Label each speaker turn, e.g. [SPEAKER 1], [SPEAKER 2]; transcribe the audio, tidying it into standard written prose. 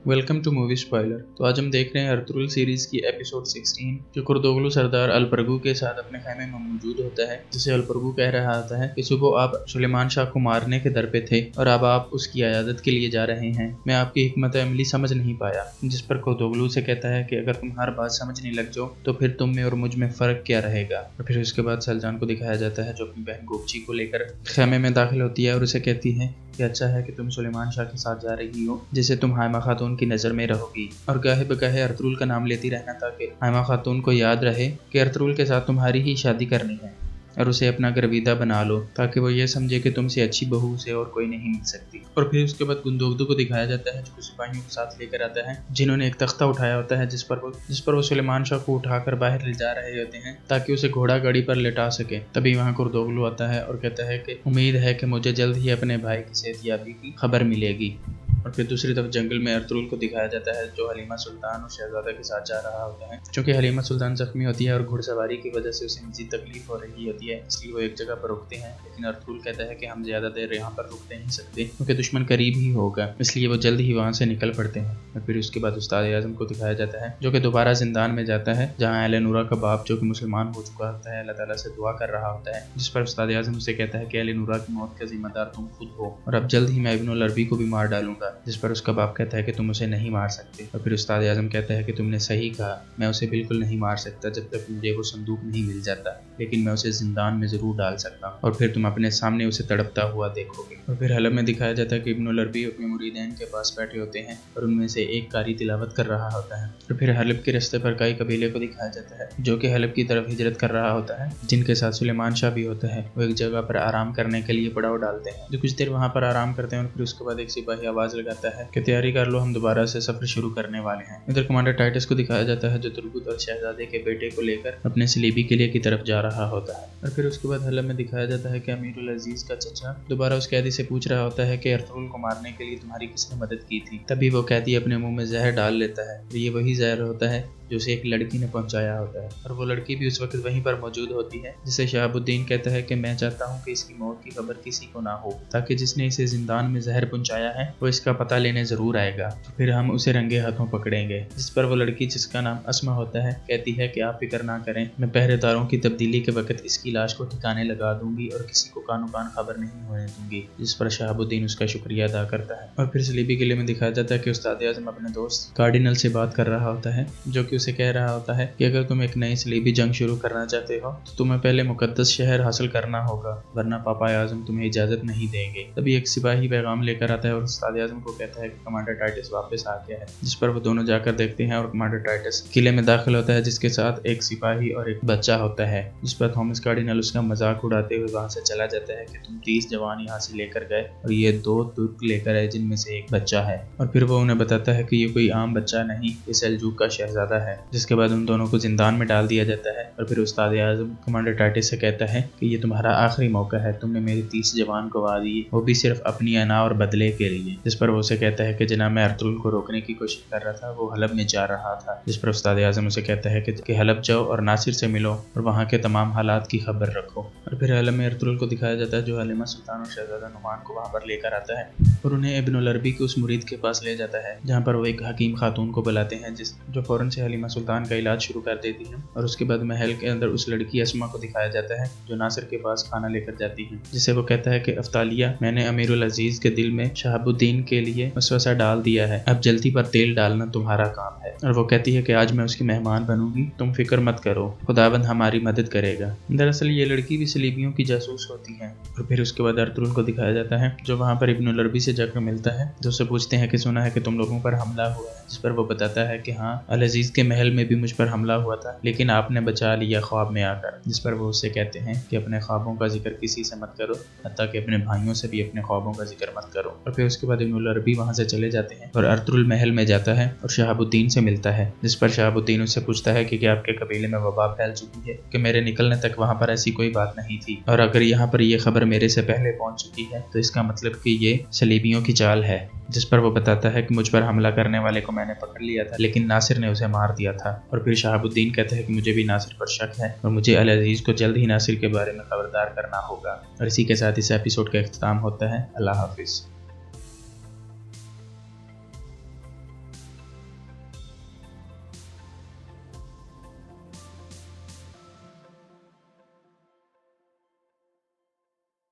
[SPEAKER 1] Welcome two movie spoiler. तो आज हम देख रहे हैं अर्तुगरुल सीरीज की एपिसोड 16 जो कुर्दोगलू सरदार अलप्रगू के साथ अपने खैमे में मौजूद होता है, जिसे अलप्रगू कह रहा होता है कि सुबह आप सुलेमान शाह को मारने के दर पे थे और अब आप उसकी इयादत के लिए जा रहे हैं। मैं आपकी हिकमत अमली समझ नहीं पाया। जिस पर कुर्दोगलू से कहता है कि अगर तुम हर बात समझने लग जाओ तो फिर तुम में और मुझ में फर्क क्या रहेगा। और फिर उसके बाद सलजान को दिखाया जाता है जो अपनी बहन गोपची को लेकर खैमे में दाखिल होती है और उसे कहती है कि अच्छा है कि तुम सुलेमान शाह के साथ जा रही हो जिसे तुम हाइमा खातून की नज़र में रहोगी, और गाहे बगाहे अर्तुगरुल का नाम लेती रहना ताकि हाइमा खातून को याद रहे कि अर्तुगरुल के साथ तुम्हारी ही शादी करनी है और उसे अपना गर्विदा बना लो ताकि वो ये समझे कि तुमसे अच्छी बहू से और कोई नहीं मिल सकती। और फिर उसके बाद गुंदोगदू को दिखाया जाता है जो कुछ सिपाहियों के साथ लेकर आता है जिन्होंने एक तख्ता उठाया होता है जिस पर वो सुलेमान शाह को उठाकर बाहर ले जा रहे होते हैं ताकि उसे घोड़ा गाड़ी पर लेटा सके। तभी वहाँ कुर्दोगलू आता है और कहता है कि उम्मीद है कि मुझे जल्द ही अपने भाई की सेहतयाबी की खबर मिलेगी। और फिर दूसरी तरफ जंगल में अर्तुगरुल को दिखाया जाता है जो हलीमा सुल्तान और शहजादा के साथ जा रहा होता है। चूंकि हलीमा सुल्तान जख्मी होती है और घुड़सवारी की वजह से उसे मजीद तकलीफ हो रही होती है, इसलिए वो एक जगह पर रुकते हैं, लेकिन अर्तुगरुल कहता है कि हम ज्यादा देर यहाँ पर रुक नहीं सकते क्योंकि दुश्मन करीब ही होगा, इसलिए वो जल्द ही वहाँ से निकल पड़ते हैं। और फिर उसके बाद उस्ताद आज़म को दिखाया जाता है जो कि दोबारा जिंदान में जाता है जहाँ एलेनोरा का बाप जो कि मुसलमान हो चुका होता है अल्लाह ताला से दुआ कर रहा होता है, जिस पर उस्ताद आज़म उसे कहता है कि एलेनोरा की मौत का जिम्मेदार तुम खुद हो और अब जल्द ही मैं इब्नुल अरबी को भी मार डालूंगा। जिस पर उसका बाप कहता है कि तुम उसे नहीं मार सकते। और फिर उस्ताद आज़म कहता है कि तुमने सही कहा, मैं उसे बिल्कुल नहीं मार सकता जब तक मुझे वो संदूक नहीं मिल जाता, लेकिन मैं उसे जिंदान में जरूर डाल सकता हूँ और फिर तुम अपने सामने उसे तड़पता हुआ देखोगे। और फिर हलब में दिखाया जाता है कि इब्नुल अरबी अपने मुरीदैन के पास बैठे होते हैं और उनमें से एक कारी तिलावत कर रहा होता है। और फिर हलब के रास्ते पर कई कबीले को दिखाया जाता है जो कि हलब की तरफ हिजरत कर रहा होता है, जिनके साथ सुलेमान शाह भी होता है। वो एक जगह पर आराम करने के लिए पड़ाव डालते हैं जो कुछ देर वहाँ पर आराम करते हैं और फिर उसके बाद एक सिपाही आवाज लगाता है कि तैयारी कर लो, हम दोबारा से सफर शुरू करने वाले हैं। इधर कमांडर टाइटस को दिखाया जाता है जो तुर्गुत और शहजादे के बेटे को लेकर अपने सलीबी किले की तरफ जा रहा होता है। और फिर उसके बाद हलब में दिखाया जाता है कि अमीरुल अजीज का चचा दोबारा उस कैदी से पूछ रहा होता है कि अर्तुगरुल को मारने के लिए तुम्हारी किसने मदद की थी। तभी वो कैदी अपने मुंह में जहर डाल लेता है। ये वही जहर होता है जो उसे एक लड़की ने पहुंचाया होता है और वो लड़की भी उस वक्त वहीं पर मौजूद होती है, जिसे शहाबुद्दीन कहता है कि मैं चाहता हूं कि इसकी मौत की खबर किसी को ना हो ताकि जिसने इसे जिंदान में जहर पहुंचाया है वो इसका पता लेने जरूर आएगा, तो फिर हम उसे रंगे हाथों पकड़ेंगे। जिस पर वो लड़की जिसका नाम अस्मा होता है कहती है कि आप फिक्र ना करें, मैं पहरेदारों की तब्दीली के वक्त इसकी लाश को ठिकाने लगा दूंगी और किसी को कानो कान खबर नहीं होने दूंगी। जिस पर शहाबुद्दीन उसका शुक्रिया अदा करता है। और फिर सलीबी किले में दिखाया जाता है कि उस्ताद आज़म अपने दोस्त कार्डिनल से बात कर रहा होता है जो कि उसे कह रहा होता है कि अगर तुम एक नई सलीबी जंग शुरू करना चाहते हो तो तुम्हें पहले मुकद्दस शहर हासिल करना होगा, वरना पापा आज़म तुम्हें इजाजत नहीं देंगे। तभी एक सिपाही पैगाम लेकर आता है और उस्ताद आज़म को कहता है कि कमांडर टाइटस वापस आ गया है। जिस पर वो दोनों जाकर देखते हैं और कमांडर टाइटस किले में दाखिल होता है जिसके साथ एक सिपाही और एक बच्चा होता है। जिस पर थॉमस कार्डिनल उसका मजाक उड़ाते हुए वहां से चला जाता है कि तुम 30 जवान यहाँ से लेकर गए और ये 2 तुर्क लेकर आए जिनमें से एक बच्चा है। और फिर वो उन्हें बताता है कि ये कोई आम बच्चा नहीं, ये सेल्जूक का शहजादा है। जिसके बाद उन दोनों को जिंदान में डाल दिया जाता है। और फिर उस्ताद आज़म कमांडर टाइटस से कहता है कि ये तुम्हारा आखिरी मौका है, तुमने मेरे 30 जवान गवा दिए, वो भी सिर्फ अपनी अना और बदले के लिए। जिस पर वो उसे कहता है कि जनाब मैं अर्तुगरुल को रोकने की कोशिश कर रहा था, वो हलब में जा रहा था। जिस पर उस्ताद आज़म उसे कहता है कि हलब जाओ और नासिर से मिलो और वहाँ के तमाम हालात की खबर रखो। और फिर हलब में अर्तुगरुल को दिखाया जाता है जो हलीमा सुल्तान और शहजादा नुमान को वहाँ पर लेकर आता है और उन्हें इब्नुल अरबी के उस मुरीद के पास ले जाता है जहाँ पर वो एक हकीम खातून को बुलाते हैं जो फौरन से हलीमा सुल्तान का इलाज शुरू कर देती है। और उसके बाद महल के अंदर उस लड़की अस्मा को दिखाया जाता है जो नासिर के पास खाना लेकर जाती है, जिसे वो कहता है कि अफ्तालिया, मैंने अमीरुल अजीज के दिल में शहाबुद्दीन के लिए वसवसा डाल दिया है, अब जल्दी पर तेल डालना तुम्हारा काम है। और वो कहती है कि आज मैं उसकी मेहमान बनूंगी, तुम फिक्र मत करो, खुदाबंद हमारी मदद करेगा। दरअसल ये लड़की भी सलीबियों की जासूस होती है। और फिर उसके बाद अर्तुगरुल को दिखाया जाता है जो वहाँ पर इब्नुल अरबी से जाकर मिलता है, जो उससे पूछते हैं कि सुना है कि तुम लोगों पर हमला हुआ है। जिस पर वो बताता है कि हाँ, अल अजीज के महल में भी मुझ पर हमला हुआ था, लेकिन आपने बचा लिया ख्वाब में आकर। जिस पर वो उससे कहते हैं कि अपने ख्वाबों का जिक्र किसी से मत करो, हत्ता कि अपने भाइयों से भी अपने ख्वाबों का जिक्र मत करो। और फिर उसके बाद इब्नुल अरबी वहाँ से चले जाते हैं और अर्तुगरुल महल में जाता है और शहाबुद्दीन से मिलता है। जिस पर शहाबुद्दीन उससे पूछता है कि आपके कबीले में वबा फैल चुकी है, कि मेरे निकलने तक वहाँ पर ऐसी कोई बात नहीं थी, और अगर यहाँ पर ये खबर मेरे से पहले पहुँच चुकी है तो इसका मतलब कि ये सलीबियों की चाल है। जिस पर वो बताता है कि मुझ पर हमला करने वाले को मैंने पकड़ लिया था, लेकिन नासिर ने उसे मार दिया था। और फिर शहाबुद्दीन कहता है कि मुझे भी नासिर पर शक है और मुझे अल अजीज को जल्द ही नासिर के बारे में खबरदार करना होगा। और इसी के साथ इस एपिसोड का इख्तिताम होता है। अल्लाह हाफिज।